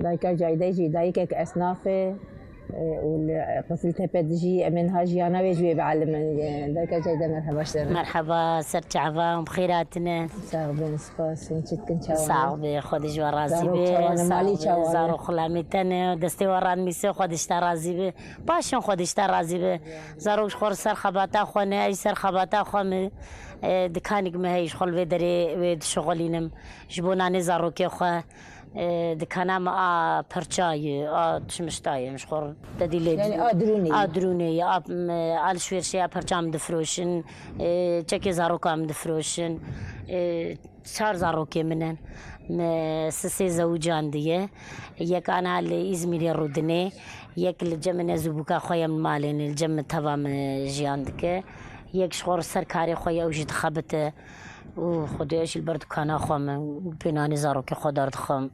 دایکا جایده جی دایکا كأصنافه والقصل تبدجي منها جيانا ويجي بعلم دایکا جایده مرحبا شدنا مرحبا سرت عفام بخيراتنا ساغبين سپاس چت كن چاوان صاحبي خودش ورازي مالی چاوان زارو خلامیتن دستی وران میسه خودش ترازی به باشون خودش ترازی به زاروش خور سر خباتا خونه ای سر خباتا خو دکانک مهیش خل و دری و شغلینم جبونانی زارو که خو دكانا ما برشاي تشمشتاي مش خور تديلي يعني دروني دروني على شوير شيء برشام دفروشن تشكي زاروكام دفروشن شار زاروكي منن سسي زوجان ديه يك انا على ازمير الردني يك الجمن زبوكا خويا من مالين الجم تبع جياندك يك شغور سركاري خويا وجد خبته وخديش البرد كان خم بيناني زاروكي خدارد خم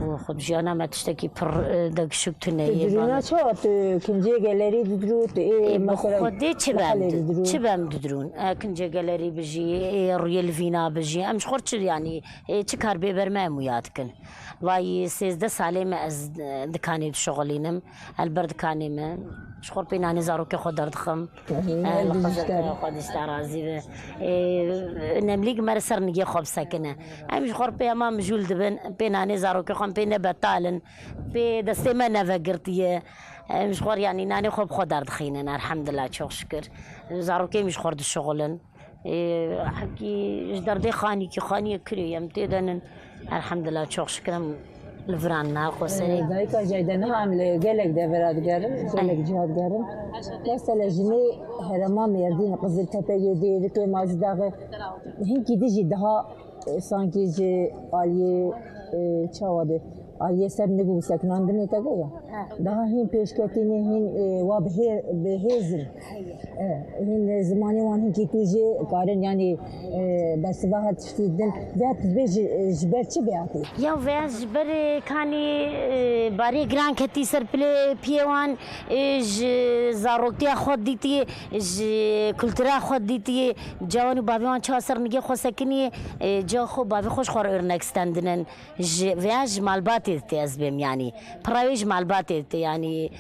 وخد جانا ما تشتكي بر دق شكتني تدرونا شو كنجي جاليري تدروت إيه مثلا خدي تبام تدرون كنجي جاليري بجي رويال فينا بجي أمش خورش يعني تكار بيبر ما موياتكن واي سيزده سالي ما از دكاني شغلينم البرد كاني ما شخور بيناني زاروكي خدارد خم خدش ترازي نمليك مرسر نجي خوب ساكنه أمش خور بيما مجول دبن بيناني زاروكي خم بين بطالن بدستي ما نفقرتيه مش خور يعني ناني خوب خدارد خيننا الحمد لله شوق شكر زاروكي مش خورد الشغلن حكي جدار دي خاني كي خاني كري يمتدن الحمد لله شوق شكر الفران ناقو سري دايكا جايدنا عامل جالك دافرات جارم جالك جهاد جارم مثلا جني هرما ميردين قزل تبي دي كي مازداغ هنكي ديجي دها سانكي جي آلية چاواده آلية سر نگو سکناندنی تا گویا daha هین پیشکتینه هین و بهزل هین زمانی وان هین کی توجه کارن yani بس واحد تشتیدن ذات بیج جبر چی بیاتی یا ویز جبر کانی باری گران کتی سر پیوان ج زاروتی خود دیتی ج کلترا خود دیتی جوانی باویان چه سر نگی خو سکنی جا خو باوی خوش خور ارنکستندن ج ویز مالبات از بیم يعني برايج مالبات يعني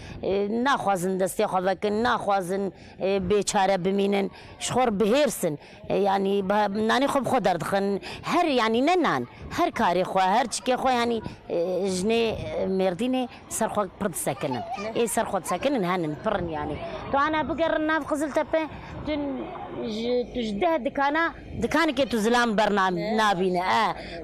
ناخوازن دستي خوكن ناخوازن بيچاره بمينن شخور بهيرسن يعني ناني خوب خدر دخن هر يعني ننان هر كاري خو هر چكي خو يعني جني مرديني سر خو برد سكنن اي سر خو سكنن هنن برن يعني تو انا بقرنا في قزل تبه تجده دكانه كي تزلام برنامج نابينه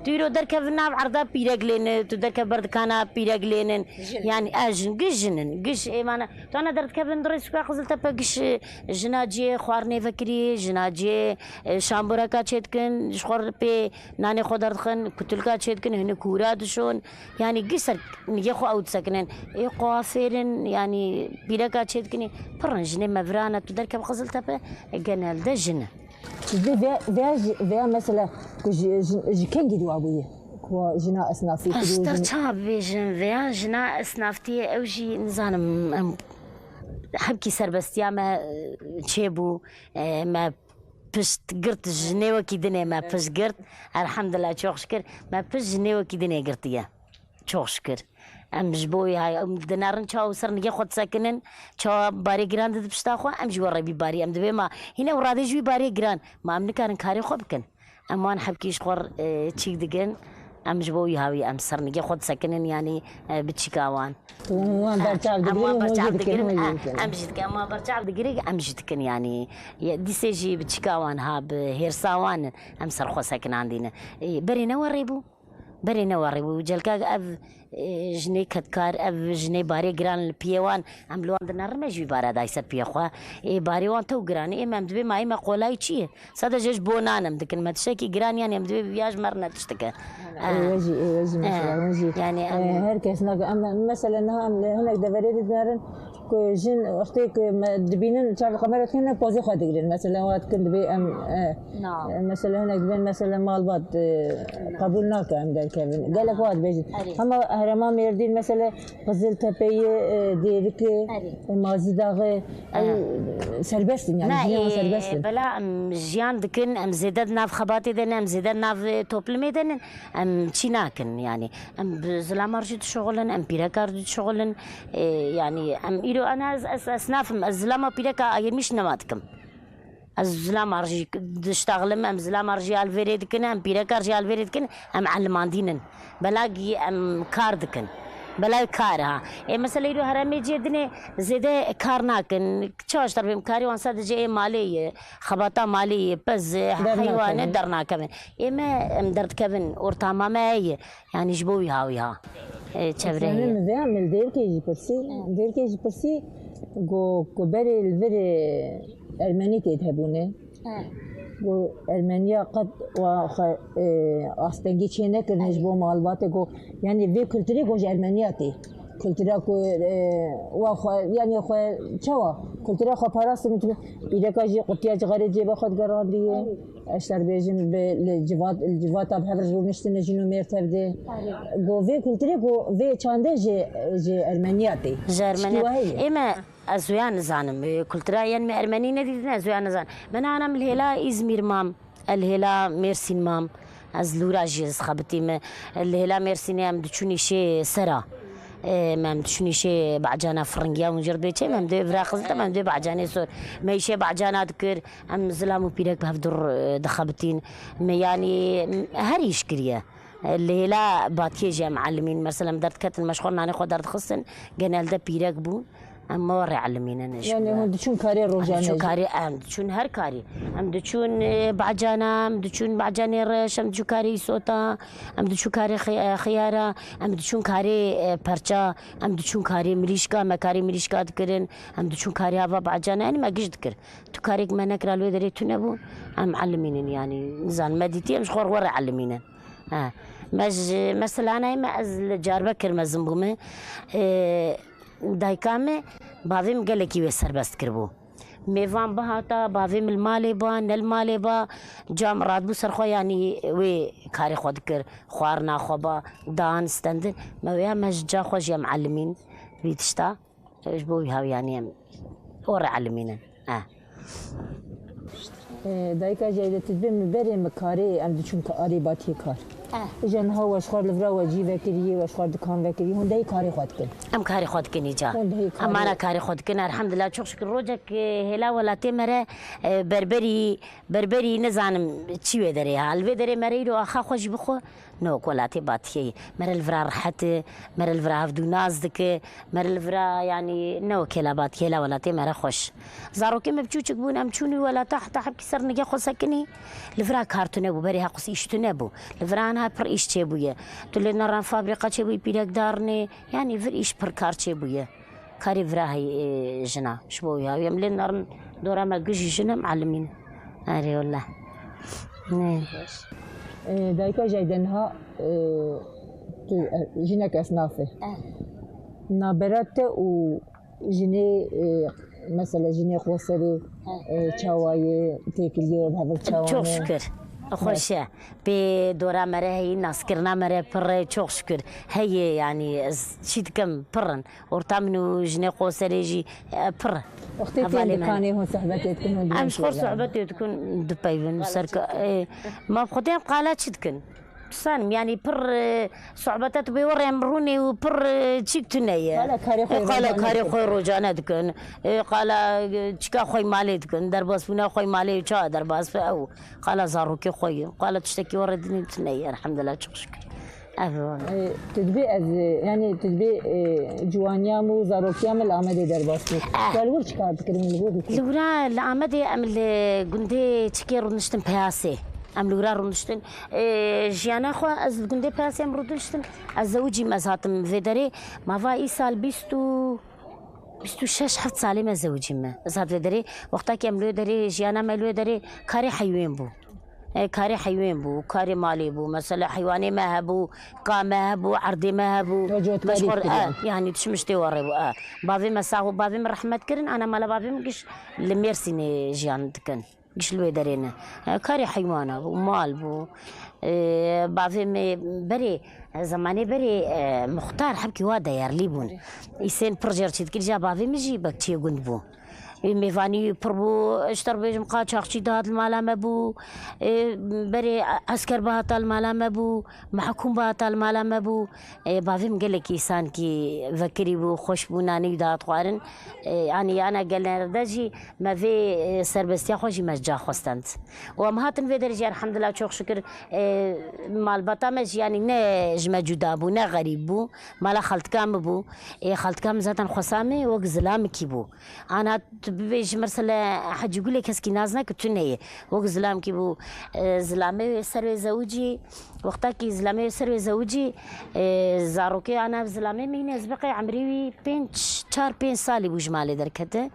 تيرو دركبنا عرضه بيرجلين تدركب بردكانا بيرجلين يعني اجن جنن قش ايمانا تو انا دركبن درس كا خزلت بقش جناجي خوارني فكري جناجي شامبوركا تشتكن شخور بي ناني خدرخن كتلكا تشتكن هنا كورات شون يعني قصر نجي خو اوت سكنن اي قوافرن يعني بيركا تشتكني برنجني مفرانا تدركب خزلت بقى جنال ده جنه فيا مثلا كان جدوا ابويه كوا جنا اصنافي استرتاب بيجن فيا جنا اصنافتي اوجي نزانم حبكي سربستيا ما تشيبو ما بشت قرت جنيوه كي دنيا ما بش قرت الحمد لله شوق شكر ما بش جنيوه كي دنيا قرتيا شوق شكر ام جبوي هاي ام دنارن تشاو سر نجي خد ساكنن تشاو باري جراند دبشتاخو ام جوري بي باري ام دبي ما هنا ورادي جوي باري جران ما ام نكارن كاري خو بكن اما نحبكيش خور تشيك دقن ام جبوي هاوي ام سر نجي خد ساكنن يعني بتشيكاوان اما برجعب دقري ام جدك اما برجعب دقري ام جدكن يعني دي سيجي بتشيكاوان هاب هيرساوان ام سر خو ساكن عندنا برينا وريبو برينا وريبو جلكا اف جني كتكار اف جني باري جران البيوان عملوا عندنا رمجي بارا دايسر بيخوا اي باري وان تو جران اي مدبي ماي ما قولاي تشي صدا جج بونانم دكن ما تشكي جران يعني مدبي بياج مرنا تشتكى وجي مثلا وجي يعني هركس مثلا هناك دفريد دارن که جن وقتی که دبینن چه کامرا کنن پوزی خود دیگرن مثلا وقت کند بی ام مثلا هناك بين مثلا مالبات قبول ناكم در كابن قال لك واحد بيجي اما هرما ميردين مثلا قزل تبي ديرك مازي داغ سربست يعني جيان سربست بلا ام جيان دكن ام زيدد ناف خباتي دن ام زيدد ناف توبلمي دن ام تشيناكن يعني ام بزلامارجي شغلن ام بيركار شغلن يعني ام ايرو انا اسناف الزلامه بيركا يمش نماتكم الزلام ارجي دشتغلم ام زلام ارجي الفيريد كن ام بيرك ارجي الفيريد كن ام علماندينن بلاقي ام كاردكن بلا كارها اي مثلا يرو هرمي جدني زيده كارناكن تشاش تربيم كاري وان صدجه ماليه خباطه ماليه بز حيوان درنا كمان اما ام درت كفن اور تماما هي يعني جبوي هاويها تشبره انا مزيان دير كيجي برسي جو كبري الفيري ألمانيا تذهبونه و ألمانيا قد أستنجي شيء كرنجبو مالباته جو يعني في كولتري جو ألمانيا تي كولترا كو واخ يعني خو شوا كولترا خو باراس مثل إذا كاجي قطية غير جيبه خد قرانديه أشتر بيجن الجوات بحبر جو نشتني جنو ميرتبده جو في كولتري جو في شانده جي ألمانيا تي جرمانيا إما أزويان زانم كولترا يعني ألمانيا ندينا أزويان زان من أنا من الهلا إزمير مام الهلا ميرسين مام از لورا جيز خبتي الهلا ميرسيني ام دچوني شي سرا مام دچوني شي بعجانا فرنجيا ونجر بيچه مام دو فراخز مام دو بعجاني سور ميشه بعجانا ذكر ام زلامو بيرك بهفدر دخبتين يعني هريش كريه اللي لا باتيجي معلمين مثلا درت كات المشغول ناني خو درت خصن جنال ده بيرك بون اما وري علمينا نش يعني هم دشون كاري روجانا شو كاري ام دشون هر كاري ام دشون بعجانا ام دشون بعجاني رش ام دشون كاري صوتا ام دشون كاري خيارة ام دشون كاري برشا ام دشون كاري مريشكا ما كاري مريشكا تكرن ام دشون كاري هذا بعجانا يعني ما جيش ذكر تو كاريك ما نكر الو دري تنبو ام علمينا يعني نزان مديتي مش خور وري علمينا مثلا انا ما از جاربه كرمزم بومه دایکامه باویم گله کی سربست کربو میوان بهاتا باویم المالی با نل مالی با جام راد بو سرخو یعنی وی کاری خود کر خوار ناخوبا دان استند ما ویا مجا خوش يا معلمين بيتشتا ايش بو هاو يعني اور علمينا دایکا جایده تدبیم بری مکاری ام دچون کاری باتی کار جن ها واشخار لفرا وجی وکریه واشخار دکان وکریه هون دای کاری خود کن ام کاری خود کنی جا اما انا کاری خود کن الحمدلله çok şükür روجك هلا ولا تمره بربری نزانم چی و داره حال و داره مری رو اخا خوش بخو نو کلاتی باتی مر الفرا راحت مر الفرا هفدو نازدك مر الفرا يعني نو كلا باتی هلا ولا تمره خوش زاروکی مبچوچک بون ام چونی ولا تحت حب کسر نگه خو سکنی الفرا کارتونه بو بری حق ایشتونه بو الفرا پر ایش چه بویه تو لنران فابریکا چه بوی پیرک دارنه یعنی ور ایش پر کار چه بویه کاری وراهی جنا شبوی ها یم لنران دورا ما گوشی جنا معلمین آره والله نه دایکا جایدن ها جنك اصنافه نابرات و جني مثلا جني خوسري چاواي تيكليه بهذا چاوانه çok şükür خوشه به دوره مره هی ناسکرنا مره پر çok şükür هی yani شید کم پرن ورتامنو جني خوسري جي پر وقتی دکانی هون صحبتت کنن ام شخور صحبتي تكون دبيبن سرك ما بخدين قالات شدكن سان يعني بر صعبتات بيوري امروني وبر تشيك تنيا قال كاري خوي رجانا دكن قال تشكا خوي مالي دكن درباس بنا خوي مالي تشا درباس او قال زاروكي خوي قال تشتكي وردني تنيا الحمد لله شكرا تدبي يعني تدبي جوانيام وزاروكيام العمدي درباس قالوا شكا تكرم لورا العمدي ام الجندي تشكيرو نشتم بياسي ام لورا رونشتن جیانا خو از گنده پاسم رودشتن از زوجی مزاتم ودری ما وای سال 26 7 ساله ما زوجی ما زاد ودری وقتا که ام لودری جیانا ما لودری کاری حیوان بو كاري حيوان بو كاري مالي بو مثلا حيواني ما هبو قامه هبو عرضي ما هبو وجوت مشغول كاري يعني تشمشتي وريبو بافي مساو بافي من رحمة كرن انا مالا بافي مقش لميرسيني جيان دكن قش لوي درينا كاري حيوانه بو مال بو بافي بري زماني بري مختار حبكي وادا يارليبون يسين بروجيرتي كل جا بافي مجي بكتي قند بو ميفاني بربو اشتر بيجم قاچاقشي دهات المالا مبو بري عسكر بهات المالا مبو محكوم بهات المالا مبو بافي مقلك إنسان كي فكري بو خوش بو ناني دهات خوارن يعني أنا قلنا رداجي ما في سربستيا خوشي مجا خوستانت ومهاتن في درجة الحمد لله شوق شكر مال بطامج يعني نا جمع جدا بو نا غريب بو مالا خلط كام بو خلط كام زاتن خسامي وق زلام كي بو أنا بيج مرسل حد يقول لك هسكي نازنا كتنية وق زلام كي بو زلامي سر زوجي وقتا كي زلامي سر زوجي زاروكي أنا زلامي مين زبقي عمري بين سالي بو جمالي دركته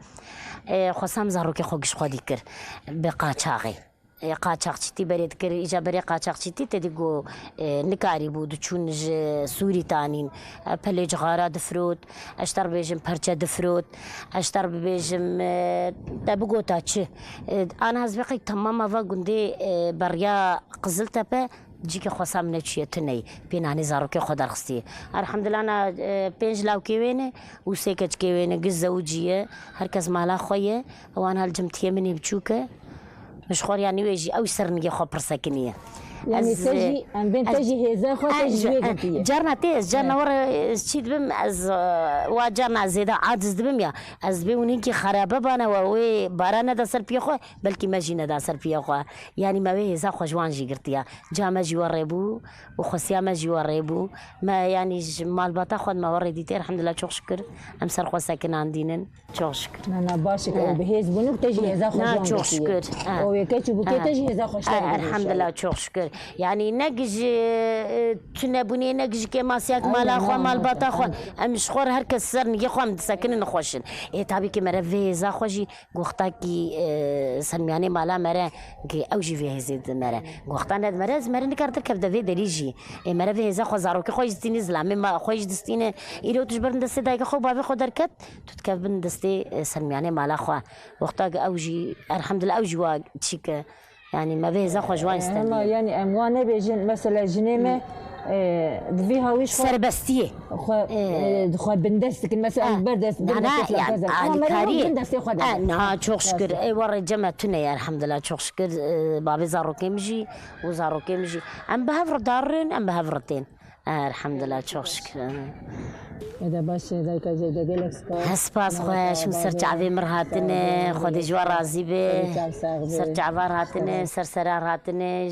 خسام زاروكي خوكش خودي كر بقاچاغي قاچاقچيتي بريد كر إجا بري قاچاقچيتي تدقو نكاري بو دچون سوري تانين بلج غارة دفروت اشتر بيجم پرچه دفروت اشتر بيجم تبقو تاچه أنا هزبقي تماما و گنده بريا قزل تپه جيك خسام نتشي تني بيناني زاروكي خدار خستي الحمد لله أنا بينج لاو كيوينه وسيكج كيوينه قز زوجية هركز مالا خويه وانا هالجمتيه مني بچوكه مش خور يعني ويجي أو سرني خو برسكنية يعني تجي أم بين تجي هذا خو تجي جرنا تيز جرنا ورا شيء دبم از واجرنا زيدا عاجز دبم يا از بيونيكي خرابة بنا ووي بارانا دا سر بيخو بلكي ما جينا دا سر بيخو يعني ما بيه هذا خوجوان جي قرتيا جامع جواريبو وخسيا ما جواريبو ما يعني مال باتا خود ما وردي تير الحمد لله شوق شكر أم سر خو ساكن عندينن شوق شكر أنا باشك بهيز بنوك تجي هذا خوجوان شوق شكر أو يكتشف بكي تجي هذا خوش الحمد لله شوق شكر يعني نجج تنبوني نجج كما سياق مال أخوة مال بات أخوة أمش خور هركس سر نجي خوام تسكن نخوشن تابي كمرة في زاخوجي قوختا كي سرمياني مالا مرة كي أوجي فيه زيد مرة قوختا ند مرة نكرت كبدا في دريجي مرة في زاخو زارو كي خوش دستيني زلامي ما خوش دستيني إيرو تجبرن دستي دايك خو بابي خو دركت تتكبن دستي سرمياني مالا أخوة وقتا أوجي الحمد لله أوجي واق تشيك يعني ما به زخو جوان استنى يعني اموانه بيجن مثلا جنيمه دفيها ويش سربستيه خو بندستك مثلا بردست انا يعني كاري انا شوق شكر اي ورا جمعتنا يا الحمد لله شوق شكر بابي زارو كيمجي وزارو كيمجي ام بهفر دارن ام بهفرتين الحمد لله شوق شكر هذا باش ذاك زي دقلك سپاس خوش سرچ عوی مرهاتنه خودی جوار راضی به سرچ عوار هاتنه سرسرار هاتنه